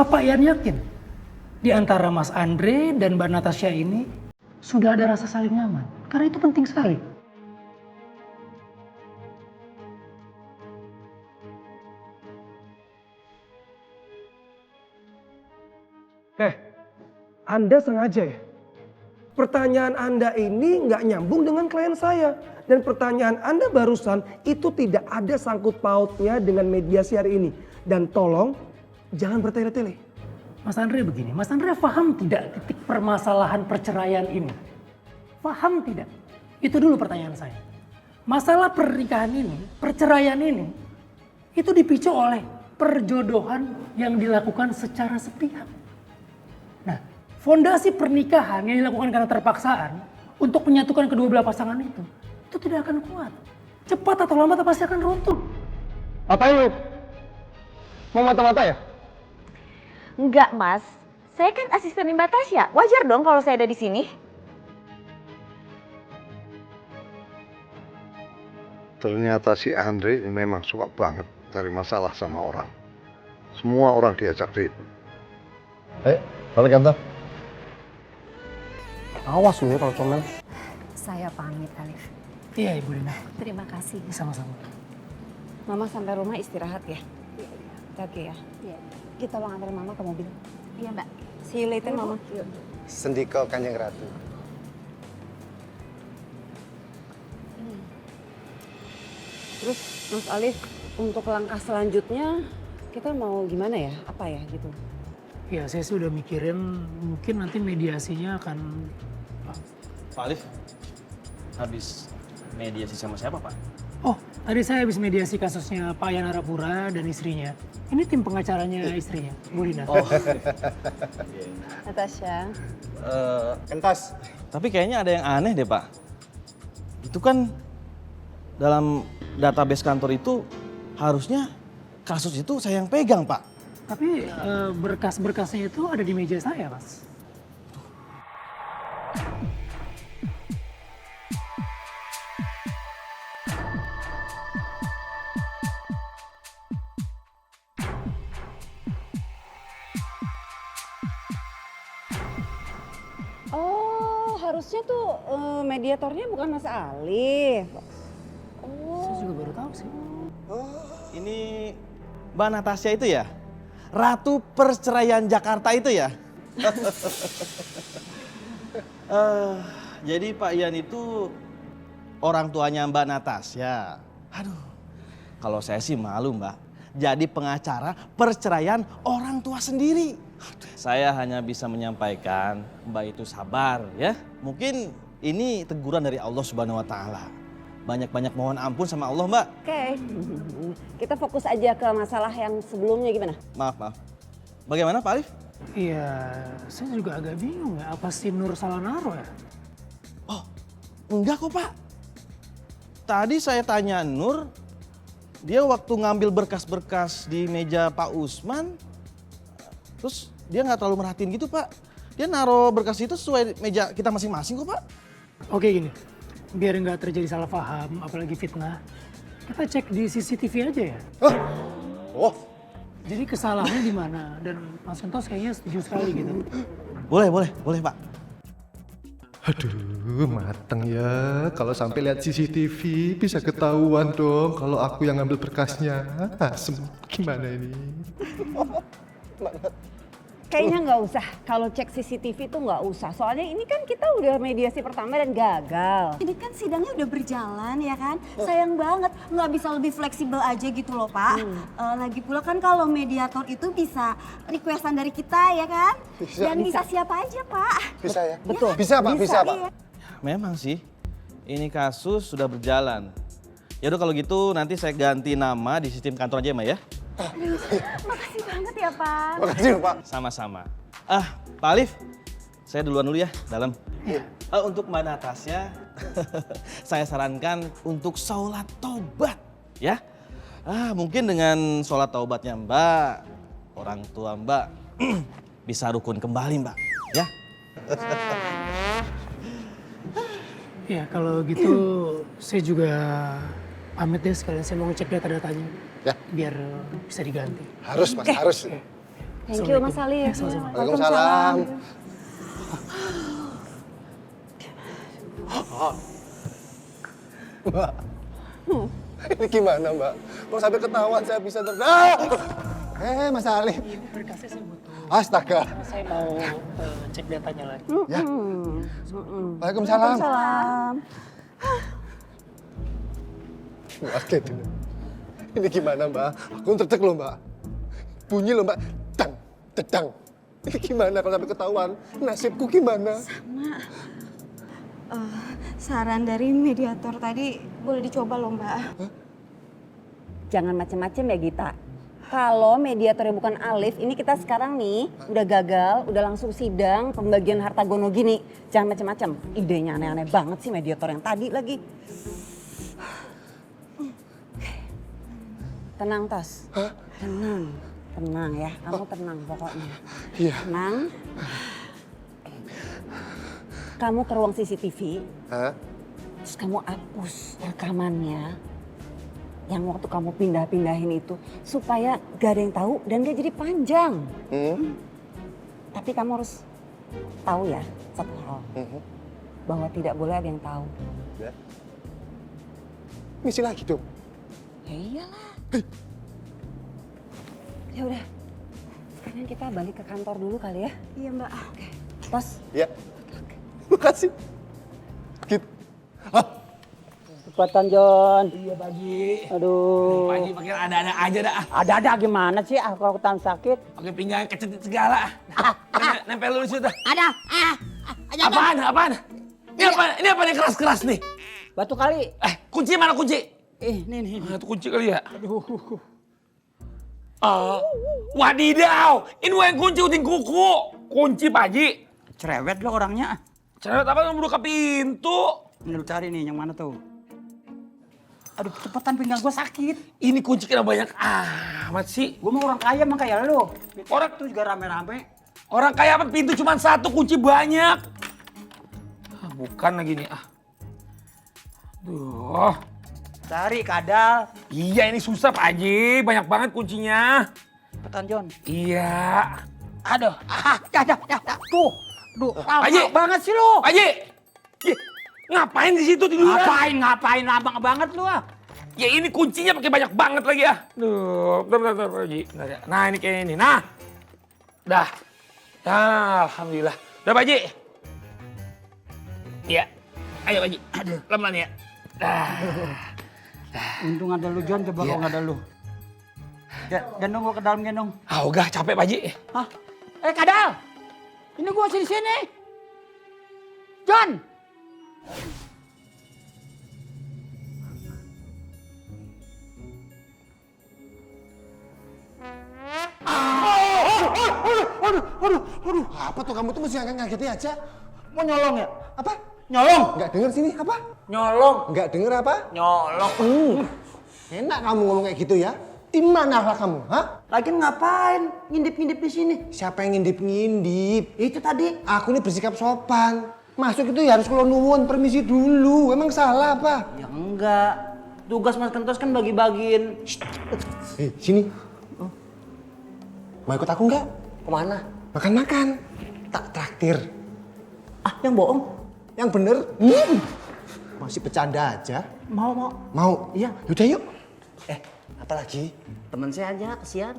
Apakah Pak Ian yakin di antara Mas Andre dan Mbak Natasha ini sudah ada rasa saling nyaman? Karena itu penting sekali. Anda sengaja ya? Pertanyaan Anda ini nggak nyambung dengan klien saya. Dan pertanyaan Anda barusan itu tidak ada sangkut pautnya dengan mediasi hari ini. Dan tolong jangan bertele-tele. Mas Andre begini, Mas Andre paham tidak titik permasalahan perceraian ini? Paham tidak? Itu dulu pertanyaan saya. Masalah pernikahan ini, perceraian ini, itu dipicu oleh perjodohan yang dilakukan secara sepihak. Nah, fondasi pernikahan yang dilakukan karena terpaksaan untuk menyatukan kedua belah pasangan itu tidak akan kuat. Cepat atau lambat pasti akan runtuh. Apa ini? Mau mata-mata ya? Enggak, Mas. Saya kan asisten Mbak Tasya. Wajar dong kalau saya ada di sini. Ternyata si Andre memang suka banget cari masalah sama orang. Semua orang diajak date. Balik kantor. Awas lu ya kalau comel. Saya pamit, Alif. Iya, Ibu Lina. Terima kasih. Sama-sama. Mama sampai rumah istirahat ya. Oke ya. Iya. Kita tolong antar Mama ke mobil. Iya, Mbak. See you later, Mama. Sendiko Kanjeng Ratu. Terus Mas Alif, untuk langkah selanjutnya kita mau gimana ya? Apa ya gitu? Ya, saya sih udah mikirin mungkin nanti mediasinya akan... Pak Alif, habis mediasi sama siapa, Pak? Oh, tadi saya habis mediasi kasusnya Pak Ian Harapura dan istrinya. Ini tim pengacaranya istrinya, Bu Lina. Oh, Natasha. Kentas. tapi kayaknya ada yang aneh deh, Pak. Itu kan dalam database kantor itu harusnya kasus itu saya yang pegang, Pak. Tapi berkas-berkasnya itu ada di meja saya, Mas. Oh, harusnya tuh mediatornya bukan Mas Alif. Saya juga baru tahu sih. Ini Mbak Natasha itu ya? Ratu perceraian Jakarta itu ya? Jadi Pak Ian itu orang tuanya Mbak Natasha. Aduh, kalau saya sih malu, Mbak. Jadi pengacara perceraian orang tua sendiri. Saya hanya bisa menyampaikan Mbak itu sabar ya. Mungkin ini teguran dari Allah Subhanahu wa taala. Banyak-banyak mohon ampun sama Allah, Mbak. Oke. Kita fokus aja ke masalah yang sebelumnya gimana? Maaf. Bagaimana Pak Alif? Iya, saya juga agak bingung ya. Apa si Nur salah naruh ya? Oh, enggak kok Pak. Tadi saya tanya Nur, dia waktu ngambil berkas-berkas di meja Pak Usman, terus dia nggak terlalu merhatiin gitu Pak. Dia naruh berkas itu sesuai meja kita masing-masing kok Pak. Oke gini, biar nggak terjadi salah paham, apalagi fitnah, kita cek di CCTV aja ya. Oh, Jadi kesalahannya di mana? Dan Mas Kentos kayaknya setuju sekali gitu. Boleh Pak. Aduh, mateng ya. Kalau sampai lihat CCTV bisa ketahuan dong kalau aku yang ngambil berkasnya. Gimana ini? Kayaknya nggak usah. Kalau cek CCTV itu nggak usah. Soalnya ini kan kita udah mediasi pertama dan gagal. Ini kan sidangnya udah berjalan ya kan? Sayang banget nggak bisa lebih fleksibel aja gitu loh Pak. Lagi pula kan kalau mediator itu bisa requestan dari kita ya kan? Bisa. Dan bisa siapa aja Pak. bisa ya? Betul. Bisa Pak, bisa Pak. Iya. Memang sih, ini kasus sudah berjalan. Ya udah kalau gitu nanti saya ganti nama di sistem kantor aja Mbak ya. Makasih banget ya Pak. Makasih Pak. Sama-sama. Pak Alif, saya duluan dulu ya, dalam. Untuk Mbak Natasha, saya sarankan untuk sholat taubat, ya. Mungkin dengan sholat taubatnya Mbak, orang tua Mbak bisa rukun kembali Mbak, ya. Ya kalau gitu saya juga pamit deh sekalian saya mau ngecek data-datanya. Ya. Biar bisa diganti. Harus Mas, harus. Thank you Mas Alif. Waalaikumsalam. Mbak, ini gimana Mbak? Kalau sampai ketahuan saya bisa Mas Alif. Berkasnya saya butuh. Astaga. Saya mau cek datanya lagi. Ya. Waalaikumsalam. Salam. Mbak, ini gimana Mbak? Aku tercek loh Mbak. Bunyi loh Mbak. Dang, dedang. Ini gimana kalau sampai ketahuan? Nasibku gimana? Saran dari mediator tadi boleh dicoba loh Mbak. Jangan macem-macem ya Gita. Kalau mediatornya bukan Alif, ini kita sekarang nih udah gagal, udah langsung sidang pembagian harta gono gini. Jangan macem-macem. Idenya aneh-aneh banget sih mediator yang tadi lagi. Tenang Tas. Tenang. Tenang ya, kamu tenang pokoknya. Iya. Tenang. Kamu ke ruang CCTV, Hah? terus kamu hapus rekamannya yang waktu kamu pindah-pindahin itu supaya gak ada yang tahu dan gak jadi panjang. Tapi kamu harus tahu ya satu hal, bahwa tidak boleh ada yang tahu. Ya. Misi lagi dong. Ya iyalah. Ya udah, sekarang kita balik ke kantor dulu kali ya. Iya Mbak. Bos, Ya. Makasih. Gitu. Cepatan John. Iya Baji. Aduh. Baji makin ada-ada aja dah. Ada-ada gimana sih aku tahan sakit? Pakai pinggang kecetit segala. Nempel lu di situ. Ada. Apaan? Apaan? Ini apa nih keras-keras nih? Batu kali. Kunci mana kunci? Nih. Itu kunci kali ya? Aduh. Wadidaw, ini yang kunci uting kuku. Kunci Pak Haji. Cerewet lo orangnya. Cerewet apa yang buka pintu? Ini lu cari nih yang mana tuh? Aduh cepetan pinggang gue sakit. Ini kunci kena banyak amat sih. Gue mau orang kaya emang kayak lu. Orang tuh juga rame-rame. Orang kaya apa pintu cuma satu, kunci banyak. Bukan lagi nih. Duh. Cari kadal. Iya ini susah Pak Haji, banyak banget kuncinya. Cepetan John. Iya. Aduh. Ya. Tuh. Duh, lama Haji. banget sih lu. Pak Haji. Ngapain di situ tiduran? Ngapain lama banget lu ah. Ya ini kuncinya pakai banyak banget lagi ya. Duh, bentar Pak Haji. Bentar ya. Nah ini kayak ini. Nah. Dah. Nah, alhamdulillah. Udah Pak Haji. Iya. Ayo Pak Haji. Aduh, pelan ya. Untung ada lu John, coba kalau nggak ada lu. Ya, gendong gua ke dalam gendong. Udah capek Pak Haji. Hah? Kadal! Ini gua masih di sini. John! Aduh, apa tuh kamu tuh mesti ngagetin aja? Mau nyolong ya? Apa? Nyolong! Nggak denger sini, apa? Nyolong. Nggak denger apa? Nyolong. Enak kamu ngomong kayak gitu ya? Di mana lah kamu, hah? Lagi ngapain? Ngintip-ngintip di sini. Siapa yang ngintip-ngintip? Itu tadi. Aku ini bersikap sopan. Masuk itu ya harus kalau nuwun permisi dulu. Emang salah apa? Ya enggak. Tugas Mas Kentos kan bagi-bagiin. Sini. Mau ikut aku nggak? Kemana? Makan-makan. Tak traktir. Yang bohong? Yang bener. Masih bercanda aja. Mau. Mau? Iya. Yaudah yuk. Apa lagi? Temen saya aja, kesian.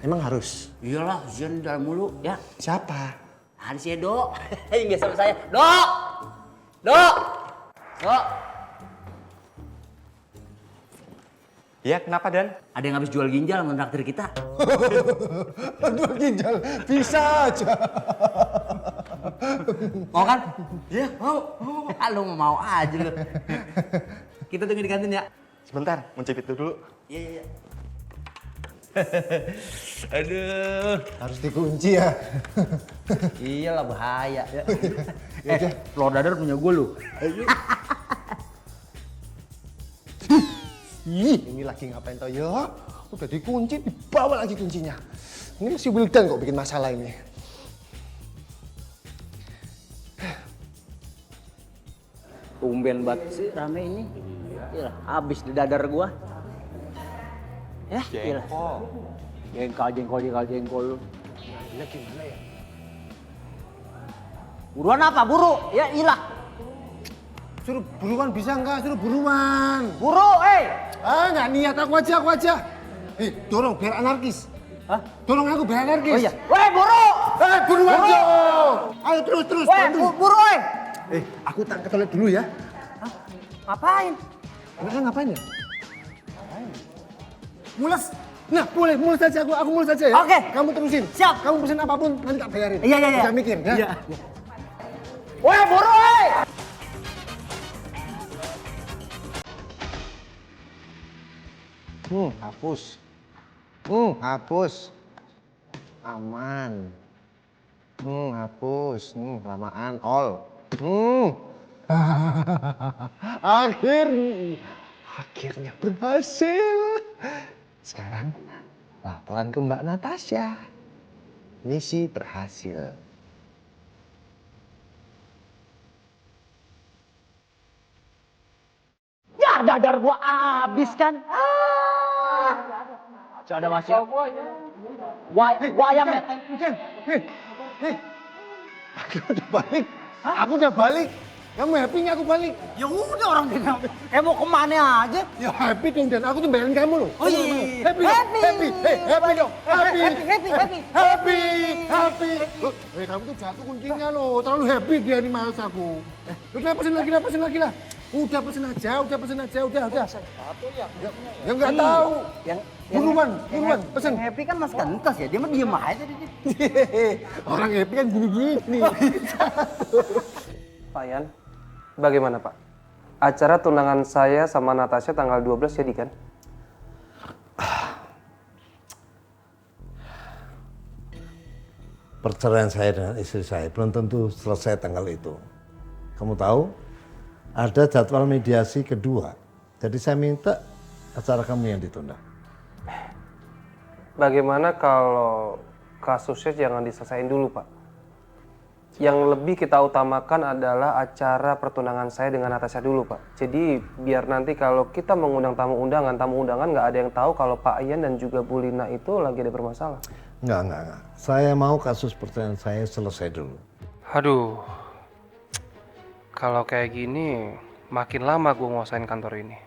Emang harus? Iyalah, kesian di dalam mulu, ya. Siapa? Ada si Edo. Yang biasa sama saya. Dok! Dok! Dok! Ya, kenapa Dan? Ada yang habis jual ginjal menraktir kita. Aduh ginjal, bisa aja. Mau kan? Iya, mau. Lu mau aja lu. Kita tunggu di kantin ya. Sebentar, mencipit dulu. Iya. Aduh. Harus dikunci ya. Iyalah bahaya. Ya. Telur dadar punya gue lu. Ini lagi ngapain toh ya? Udah dikunci, dibawa lagi kuncinya. Ini masih Wildan kok bikin masalah ini. Tumben banget sih rame ini. Iya, habis di dadar gua. Ya, iya. Jengkol. Ini gimana ya? Buruan apa? Buru. Ya ilah. Suruh buruan bisa nggak? Suruh buruan. Buru, Nggak niat, aku aja. Dorong biar anarkis. Hah? Dorong aku biar anarkis. Oh iya. Weh, buru. Buruan dong. Ayo terus. Weh, bantu. buru, Aku tak ke toilet dulu ya. Ngapain? Enggak ngapain ya? Mules. Nah, boleh, mules aja aku mules aja ya. Oke. Kamu terusin. Siap. Kamu pesen apapun, nanti tak bayarin. Iya. Jangan mikir, ya. Iya. Weh, buru, Hapus. Aman. Hapus. Lamaan, all. Akhirnya berhasil. Sekarang laporan ke Mbak Natasha. Misi berhasil. Ya, dadar gua habis kan. Ada masih. Wayang ya. Aku udah balik. Kamu happy nggak aku balik? Ya udah orang bilang, mau kemana aja? Ya happy dong, dan aku tuh bayarin kamu loh. Oh iya. Happy dong, happy dong, happy. Loh, kamu tuh jatuh kuncinya loh, terlalu happy dia nih mas aku. Udah pesen lagi lah. Udah pesen aja. Ya nggak tahu. Buruan, pesen. Happy kan mas kentas ya, dia mah diem aja. Orang happy kan gini-gini. Pak Yan, bagaimana Pak? Acara tunangan saya sama Natasha tanggal 12 jadi kan? Perceraian saya dengan istri saya belum tentu selesai tanggal itu. Kamu tahu, ada jadwal mediasi kedua. Jadi saya minta acara kamu yang ditunda. Bagaimana kalau kasusnya jangan diselesain dulu Pak? Yang lebih kita utamakan adalah acara pertunangan saya dengan Natasha dulu Pak. Jadi biar nanti kalau kita mengundang tamu undangan nggak ada yang tahu kalau Pak Yan dan juga Bu Lina itu lagi ada bermasalah. Enggak. Saya mau kasus perceraian saya selesai dulu. Aduh, kalau kayak gini makin lama gue nguasain kantor ini.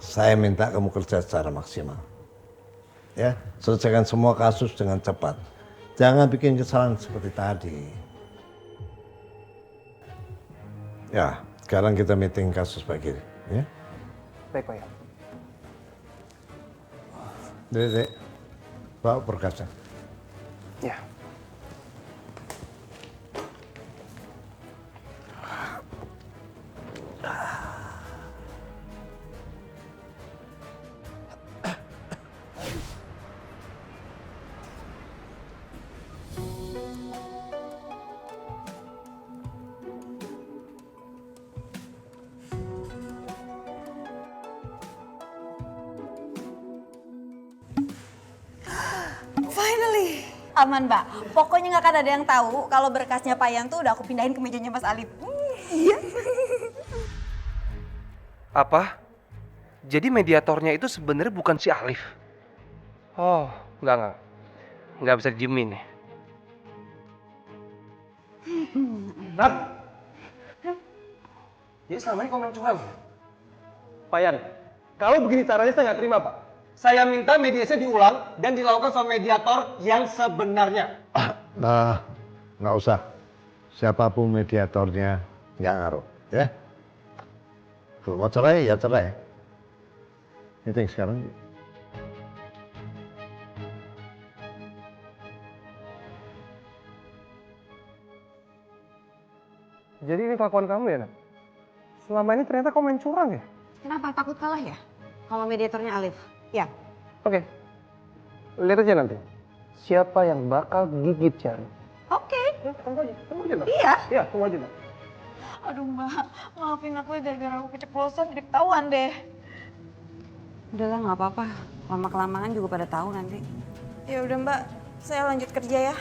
Saya minta kamu kerja secara maksimal. Ya, selesaikan semua kasus dengan cepat. Jangan bikin kesalahan seperti tadi. Ya, sekarang kita meeting kasus pagi, ya. Baik Pak Yan. Dek, bawa berkasnya. Ya. Finally. Aman Mbak, pokoknya nggak akan ada yang tahu kalau berkasnya Pak Yan tuh udah aku pindahin ke mejanya Mas Alif. Iya. Apa? Jadi mediatornya itu sebenarnya bukan si Alif? Oh, enggak. Nggak bisa didiemin nih. Nat. Jadi selama ini komen curang. Pak Yan, kalau begini caranya saya nggak terima Pak. Saya minta mediasinya diulang dan dilakukan sama mediator yang sebenarnya. Nah, nggak usah. Siapapun mediatornya nggak ngaruh, ya. Kalau mau cerai, ya cerai. Meeting sekarang. Jadi ini kelakuan kamu ya, Nat? Selama ini ternyata kau main curang ya? Kenapa takut kalah ya? Kalau mediatornya Alif? Ya. Oke. Lihat aja nanti. Siapa yang bakal gigit jari. Oke. Ya, tunggu aja, Nat. Iya. Iya, tunggu aja, Nat. Aduh Mbak, maafin aku ya gara-gara aku keceplosan jadi ketahuan deh. Udahlah nggak apa-apa. Lama-kelamaan juga pada tahu nanti. Ya udah Mbak, saya lanjut kerja ya.